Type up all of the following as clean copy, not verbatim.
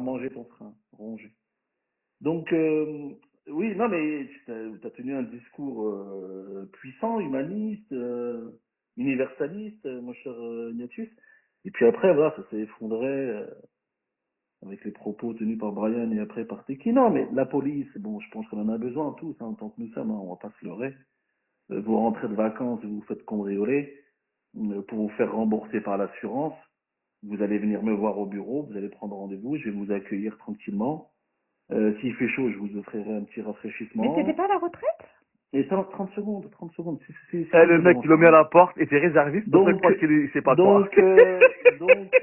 manger ton frein, ronger. Donc, oui, non, mais tu as tenu un discours puissant, humaniste, universaliste, mon cher Ignatius. Et puis après, voilà, ça s'est effondré avec les propos tenus par Brian et après par Teki. Non, mais la police, bon, je pense qu'on en a besoin tous, hein, en tant que nous sommes, hein, on va pas se leurrer. Vous rentrez de vacances et vous vous faites cambrioler pour vous faire rembourser par l'assurance. Vous allez venir me voir au bureau, vous allez prendre rendez-vous, je vais vous accueillir tranquillement. S'il fait chaud, je vous offrirai un petit Mais rafraîchissement. t'étais pas à la retraite? Et 30 secondes, 30 secondes. Si Eh, ça le vous mec, dérange il l'a pas. mis à la porte et t'es réserviste, donc je Donc, crois qu'il sait pas toi. donc,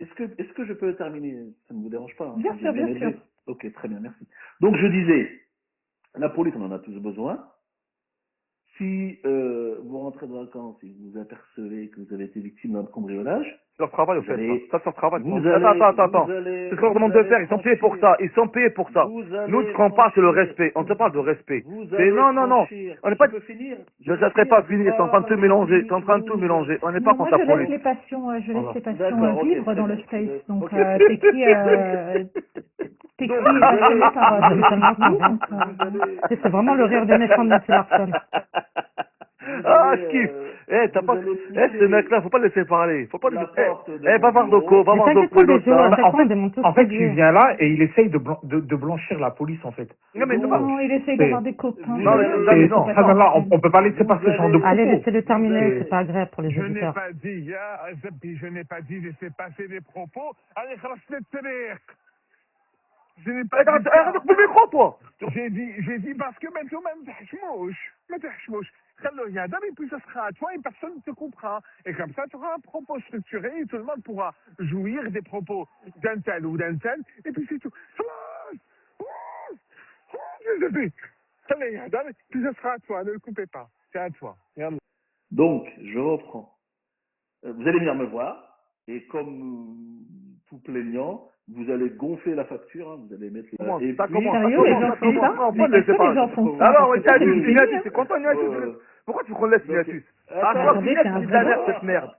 est-ce que je peux terminer? Ça ne vous dérange pas, hein, Bien vous sûr, êtes bien bien sûr. élevé. Ok, très bien, merci. Donc je disais, la police, on en a tous besoin. Si vous rentrez de vacances et que vous apercevez que vous avez été victime d'un cambriolage, C'est leur travail, au vous fait, ça. allez, Ça, c'est leur travail. vous Attends. allez, C'est ce qu'on leur vous demande de allez faire. Ils sont payés pour ça. franchir, Ils sont payés pour ça. vous Nous, ce allez qu'on parle, c'est le franchir, respect. On te parle de respect. vous C'est allez non. franchir. On n'est Je pas, peux finir, je ne laisserai pas finir. T'es en train de te mélanger. T'es en train de tout mélanger. On n'est pas Non, moi contre la je laisse police. les passions, Voilà. D'accord, ok, vivre très dans le bien. space. Donc Ok. t'es qui Donc est vous allez, passionné par vous Jennifer allez, Lopez, donc vous allez, c'est vraiment le rire des méchants de Nancy Larson. vous Ah, allez, je kiffe. Eh, t'as vous pas, allez ce pousser mec-là, faut pas le laisser parler. Faut pas le la laisser, porte de mon va voir Doko, bureau. va Mais voir t'inquiète Doko pas, une autre Béjo, à dame. chaque fois on démonte tous En ses fait, tu dieux. viens là et il essaye de blanchir la police, en fait. Non, mais non, Non, il essaye C'est- d'avoir des copains. Vous non, mais, allez, non, mais Et non. C'est ça, pas non, non, grave. on peut pas laisser vous passer ce genre de allez, Allez, propos. laissez-le terminer, C'est- c'est pas agréable pour les Je n'ai auditeurs. pas dit, je n'ai pas dit laisser passer des propos. Allez, خلاص نتسرق. Je n'ai pas dit Arrête de ça. couper le micro, toi. J'ai dit parce que maintenant, ما تحشموش. خلوا يهدر et puis ça sera à toi et personne ne te comprend. Et comme ça, tu auras un propos structuré et tout le monde pourra jouir des propos d'un tel ou d'un tel. Et puis c'est tout. خلاص. Désolé. خلوا يهدر, puis ça sera à toi, ne le coupez pas. C'est à toi. Regarde. donc, je reprends. Vous allez venir me voir, et comme tout plaignant, vous allez gonfler la facture, hein, vous allez mettre Comment et ça puis, commence? Sérieux, les gens font ça? Non, Mais pas de est-ce que les gens font ça? Alors, Parce que ça, c'est Ignatius, du déni, hein. c'est content, Ignatius. euh, Pourquoi tu veux qu'on laisse donc, Ignatius? attends, Ah, toi, attendez, tu laisses c'est un une vrai dernière, bon. cette merde.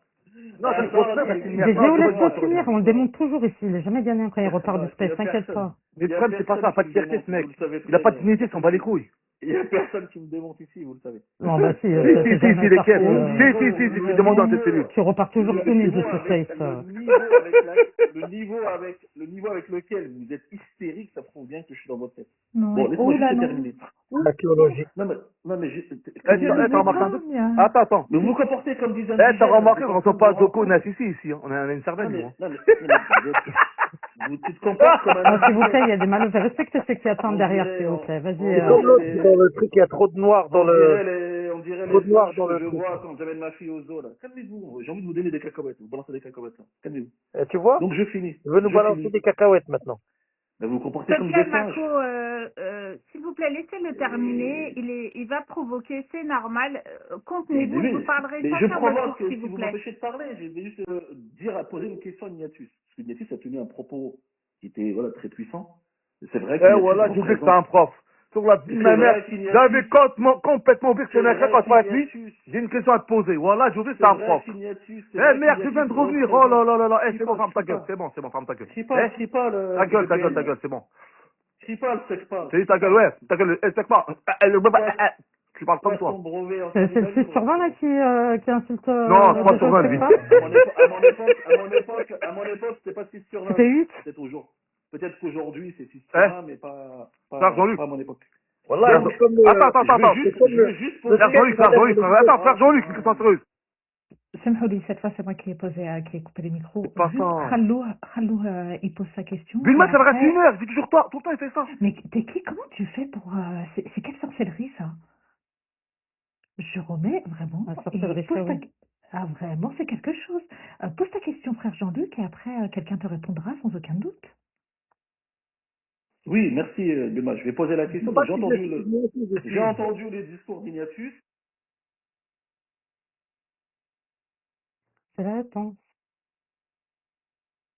Non, Attends, cette grosse merde, attends, c'est une merde. Béjo, Non, laisse-moi je finir, on le démonte toujours ici, il est jamais gagné après, il repart du Il y space, a t'inquiète personne. pas. Mais Il y le a problème, c'est pas ça, personne pas de qui me fierté, ce démonte, mec. vous le savez Il a très pas de bien. dignité, s'en bat les couilles. Il y a personne qui me démonte ici, vous le savez. Non, bah si, Si, lesquels? Si, tu demandes dans cette cellule. Tu repars toujours tout nu de ce avec space. le niveau avec lequel vous êtes hystérique, ça prouve bien que je suis dans votre tête. Non, Bon, laisse-moi oh là juste non. terminer. L'archéologie. Non, mais juste, T'as remarqué un truc? Attends. mais vous vous comportez comme des T'as indigènes. remarqué vous qu'on êtes ne en soit pas train de vous Doko rendre compte. ici, hein. On a une cervelle, nous. Tu te comportes comme un Non, s'il vous indigène. plaît, il y a des malheureux. Respectez ceux qui attendent derrière, s'il vous plaît. on Vas-y. dirait C'est comme l'autre, dans le truc, il y a trop de noir dans le... On dirait Trop les de noir singes dans que le je truc. vois quand j'amène ma fille au zoo, là. Calmez-vous, j'ai envie de vous donner des cacahuètes, vous balancez des cacahuètes, là. Calmez-vous. Tu vois? Donc je finis. Il veut nous Je balancer finis. des cacahuètes maintenant. Mais vous vous comportez S'il te comme plaît, des singes. Marco, s'il vous plaît, laissez-le terminer. Il va provoquer, c'est normal. Contenez-vous, Mais je vous parlerai je chacun votre provoque tour, si s'il vous vous plaît. m'empêchez de parler. Je vais juste poser une question à Ignatius. Parce que Ignatius a tenu un propos qui était voilà, très puissant. Et c'est vrai que Voilà, j'ai oublié que c'est un prof. Sur la vie de ma mère, j'avais complètement oublié que c'est un mec, quand je parle avec lui, j'ai une question à te poser. Voilà, j'ai oublié que c'est un prof. Merde, je viens de revenir. Oh là là là là. C'est bon, ferme ta gueule. C'est bon, ferme ta gueule. Crie pas le... Ta gueule, c'est bon. Crie pas, le sec pas. C'est ta gueule, ouais. Ta gueule, elle sec pas. Tu parles comme Passe toi. ton brevet en C'est le Scandinavie, 6 sur 20 là qui insulte. Non, 3 sur 20, lui. À mon époque, c'était pas 6 sur 20. C'était 8. Peut-être qu'aujourd'hui, c'est 6 sur 20, mais pas à mon époque. Voilà, Attends. Je veux juste poser... Frère Jean-Luc. Attends, frère Jean-Luc, une question sérieuse. Semhouli, cette fois c'est moi qui ai coupé les micros. Pas Juste ça. Khalou, il pose sa question. Bulma, et ça va après- rester 1 heure. Il dit toujours toi. Tout le temps, il fait ça. Mais t'es qui? Comment tu fais pour... c'est quelle sorcellerie ça? Je remets vraiment... Ah, et sorcellerie, pose ta- oui. Ah vraiment, c'est quelque chose. Pose ta question, frère Jean-Luc, et après quelqu'un te répondra sans aucun doute. Oui, merci, Bulma. Je vais poser la question. J'ai entendu les discours d'Ignatius. C'est la réponse.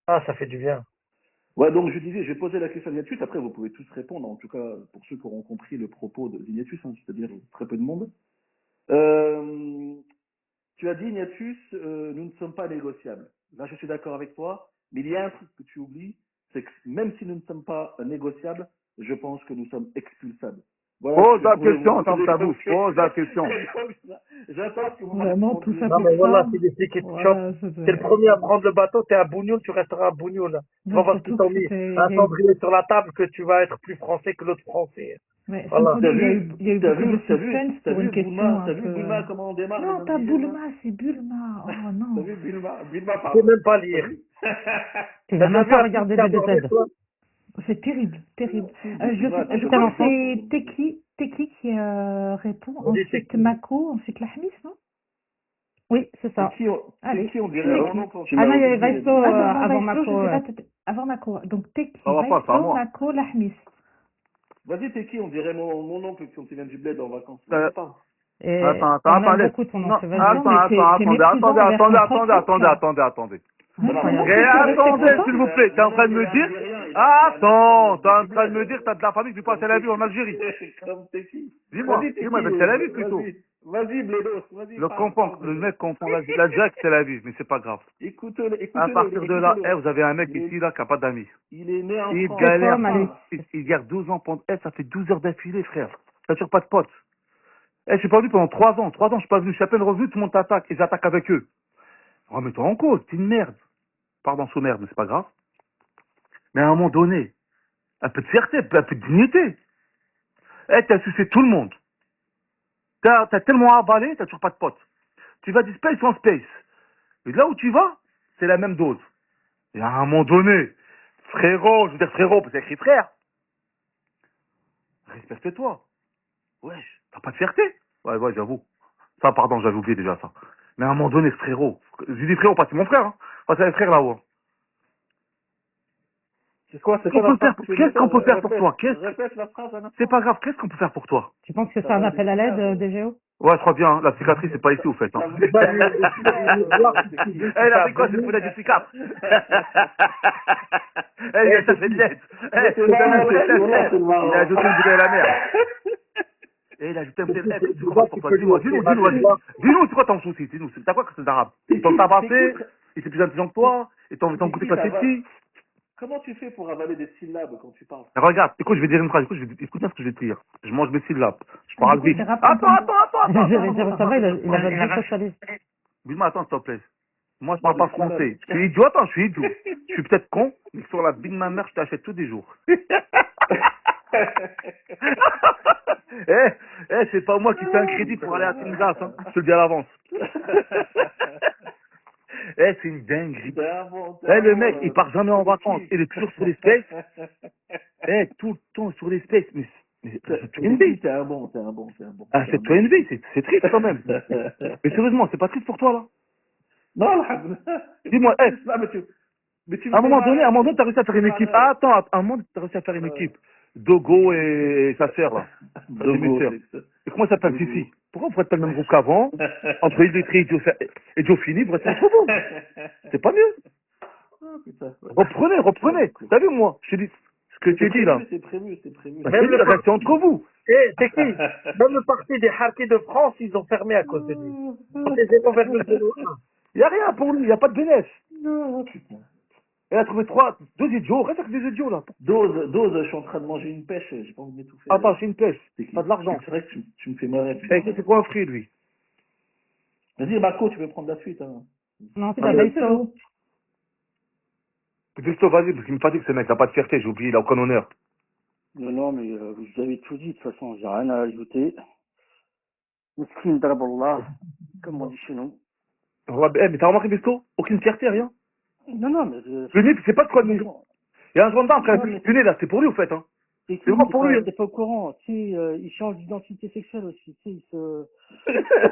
Ah, ça fait du bien. Ouais, donc je disais, je vais poser la question d'Ignatius. Après, vous pouvez tous répondre, en tout cas pour ceux qui auront compris le propos d'Ignatius, hein, c'est-à-dire très peu de monde. Tu as dit, Ignatius, nous ne sommes pas négociables. Là, je suis d'accord avec toi, mais il y a un truc que tu oublies, même si nous ne sommes pas négociables, je pense que nous sommes expulsables. Voilà, Pose la question, ferme ta bouche. Pose la question. J'attends que vous Vraiment, tout ça Non, pour mais voilà, ça. c'est des flics qui te Voilà, chopent. T'es le premier à prendre le bateau, t'es un bougnoul, tu resteras un bougnoul. Tu vas Non, voir surtout qu'ils t'ont que mis c'était... un cendrier sur la table que tu vas être plus français que l'autre français. Ouais, Voilà. surtout qu'il y a eu beaucoup de t'as suspense vu pour une question T'as un vu peu... Bulma comment on démarre Non, les pas indigènes, là? Bulma, c'est Bulma. Oh T'as non. vu Bulma Tu pardon. sais même pas T'as lire. vu Tu T'as n'as déjà même vu pas un film regardé qui a dormi, BDZ. toi? C'est terrible, terrible. Bulma, Je t'as crois vu que c'est Teki qui répond, Vas-y, ensuite Teki. Mako, ensuite Lahmis, non? Oui, c'est ça. Allez. on dirait mon nom quand Ah non, il y avait oublié. Vaisto avant Mako. Avant Mako. Donc Teki, Ça va pas, c'est à Vaisto, moi. Mako, Lahmis. Vas-y, t'es qui? On dirait mon nom quand tu viens du bled en vacances. Vas-y, parle. Et Attends, on aime laisse. beaucoup ton nom. Non, c'est vas-y. attendez. Incroyable. Et attendez, s'il vous plaît, t'es en train de me dire, attends, t'es en train de me dire que t'as de la famille qui passe à la vie en Algérie. Comme t'es qui? Dis-moi, c'est la vie plutôt. Vas-y, Blédos, vas-y. Le mec comprend l'Algérie que c'est la vie, mais c'est pas grave. Écoutez-le. À partir de là, vous avez un mec ici, là, qui a pas d'amis. Il est né en Il France. galère, allez. il garde 12 ans pendant, ça fait 12 heures d'affilée, frère. Ça tire pas de potes. Je suis pas venu pendant 3 ans. 3 ans, je suis pas venu. Je suis à peine revenu, tout le monde t'attaque. Ils attaquent avec eux. Remets-toi en cause, t'es une merde. Pardon sous merde, mais c'est pas grave. Mais à un moment donné, un peu de fierté, un peu de dignité. T'as sucé tout le monde. T'as tellement avalé, t'as toujours pas de potes. Tu vas du space en space. Et là où tu vas, c'est la même dose. Et à un moment donné, frérot, je veux dire frérot, parce que c'est écrit frère. Respecte-toi. Wesh, t'as pas de fierté? Ouais, j'avoue. Ça, pardon, j'avais oublié déjà ça. Mais à un moment donné, frérot. Je dis frérot, parce que c'est mon frère, hein. Parce que c'est un frère là-haut. C'est quoi Qu'est-ce qu'on peut faire pour toi? Répète la phrase, Anna. C'est pas grave, qu'est-ce qu'on peut faire pour toi? Tu penses que c'est un appel à l'aide, DGO? Ouais, je crois bien, hein. La cicatrice, c'est pas ici, au fait. Hein. Elle a fait quoi, c'est pour la cicatrice? Elle, ça fait de l'aide. Il a ajouté une bouteille à la mer. Et il a ajouté une bouteille à la mer. Pourquoi? Dis-nous, c'est quoi ton souci? Dis-nous, t'as quoi que c'est d'arabe? Ils t'ont tabassé, ils sont plus intelligents que toi, ils t'ont goûté ta petite. Comment tu fais pour avaler des syllabes quand tu parles? Regarde, écoute, je vais dire une phrase, écoute bien ce que je vais te dire. Je mange mes syllabes. Je parle vite. Attends. Ça va, il a dit. Dis-moi, attends, s'il te plaît. Moi, je parle pas français. Je suis idiot, attends, je suis idiot. Je suis peut-être con, mais sur la vie de ma mère, je t'achète tous les jours. C'est pas moi qui fais un crédit pour aller à Tingas, hein. Je te le dis à l'avance. C'est une dinguerie. Le mec, il part jamais en vacances. Il est toujours sur les spaces. Tout le temps sur les spaces. Mais c'est un bon. Ah, c'est toi une vie, c'est triste quand même. Mais sérieusement, c'est pas triste pour toi là? Non, dis-moi, mais à un moment donné, t'as réussi à faire une équipe. Ah, attends, à un moment, t'as réussi à faire une équipe. Dogo et sa sœur là. Dogo. Et comment ça s'appelle Fifi? Pourquoi vous faites pas le même groupe qu'avant? Entre Illettré et Joe Fini, vous restez entre vous. C'est pas mieux. Reprenez. T'as vu, moi, je te dis ce que tu dis là. C'est prévu. Même le reste entre vous. C'est qui? Même le parti des Harkis de France, ils ont fermé à cause de lui. Il n'y a rien pour lui, il n'y a pas de bénéfice. Elle a trouvé deux idiots, reste avec des idiots là. Dose, je suis en train de manger une pêche, j'ai pas envie de m'étouffer. Attends, c'est une pêche, pas de l'argent. C'est vrai que tu me fais marrer. C'est quoi un fruit lui? Vas-y, Marco, tu veux prendre la suite hein? Non, c'est la Vaisto. Vaisto, vas-y, parce qu'il m'a pas dit que ce mec n'a pas de fierté, j'ai oublié, il a aucun honneur. Non, mais vous avez tout dit, de toute façon, j'ai rien à ajouter. Miskin Draballah, comme on dit chez nous. Mais t'as remarqué Vaisto? Aucune fierté, rien. Non, mais... Le mec, c'est pas de quoi de maison. Il y a un gendarme qui a tué là, c'est pour lui au fait. Hein. C'est vraiment pour lui. T'es pas au courant. Tu sais, il change d'identité sexuelle aussi. Tu sais, il se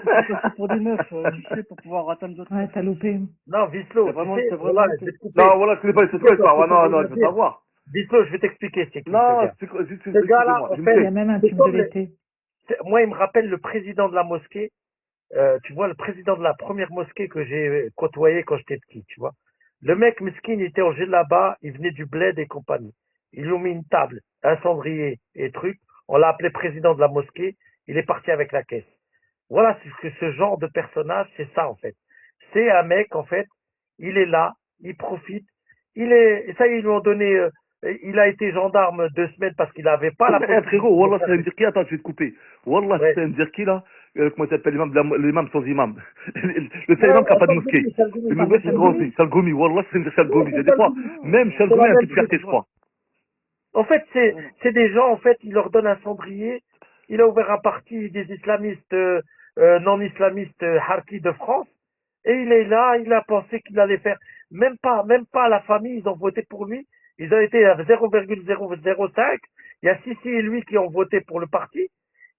passe pour des meufs, tu sais, pour pouvoir atteindre d'autres. Ouais, t'as loupé. Non, Vislo, c'est vraiment... Non, voilà, tu n'es pas cette histoire. Non, je veux savoir. Vislo, je vais t'expliquer. Non, ce gars-là, en fait, il y a même un tube de l'été. Moi, il me rappelle le président de la mosquée. Tu vois, le président de la première mosquée que j'ai côtoyé quand j'étais petit, tu vois. Le mec, mesquin, il était en là-bas, il venait du bled et compagnie. Ils lui ont mis une table, un cendrier et truc. On l'a appelé président de la mosquée. Il est parti avec la caisse. Voilà, c'est ce genre de personnage, c'est ça, en fait. C'est un mec, en fait, il est là, il profite. Et ça, ils lui ont donné il a été gendarme 2 semaines parce qu'il n'avait pas la Eh, frérot, possibilité. Wallah, c'est un dirki, attends, je vais te couper. Wallah, Ouais. c'est un dirki, là. Comment s'appelle l'imam sans imam? Le seul imam qui n'a pas de mosquée. Le mauvais, c'est grand, c'est Salgomi. Wallah, c'est un Salgomi. J'ai des fois, même C'est Salgomi la a un même peu de fierté, chose. je crois. En fait, c'est des gens, en fait, il leur donne un cendrier. Il a ouvert un parti des islamistes, non-islamistes, Harki de France. Et il est là, il a pensé qu'il allait faire, même pas la famille, ils ont voté pour lui. Ils ont été à 0,005. Il y a Sissi et lui qui ont voté pour le parti.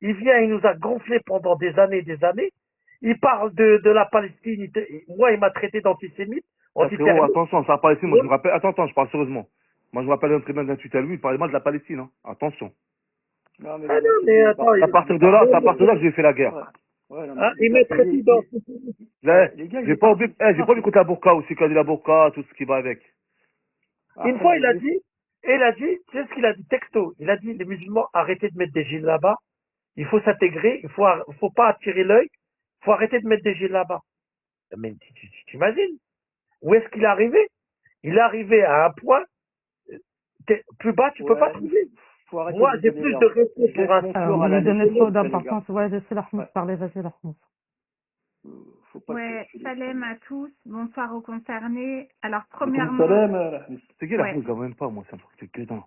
Il vient, il nous a gonflé pendant des années, des années. Il parle de la Palestine. Moi, il m'a traité d'antisémite, Eh, frérot, antiterroriste. attention, ça a Palestine, moi je me rappelle, attends, je parle sérieusement. Moi je me rappelle un très bien d'un tweet à lui, il parlait mal de la Palestine, hein. Attention. Non, mais Ah les non, gars, mais attends, C'est à partir de là, que j'ai fait la guerre. Ouais, non, mais hein, les il gars, m'a traité d'antisémite. les gars, il J'ai est pas parti. oublié, j'ai pas oublié côté la burqa aussi, quand il dit la burqa, tout ce qui va avec. Une fois, il a dit, tu sais ce qu'il a dit, texto, il a dit, les musulmans, arrêtez de mettre des gilets là-bas, il faut s'intégrer, faut pas attirer l'œil, il faut arrêter de mettre des gilets là-bas. Mais tu t'imagines, où est-ce qu'il est arrivé? Il est arrivé à un point, plus bas, tu peux pas trouver. Faut arrêter Moi, de j'ai donner plus leur- de respect je pour laisse un... mon Alors, floor vous à la lui donnez laisse, trop les gars. d'importance. Ouais, laissez la Ouais. parler, vas-y, la Faut pas Ouais, que- salam à tous, bonsoir aux concernés. Alors, Comme premièrement, Salem, c'est qui la ouais. fille, quand même pas, moi, ça me fait que dedans.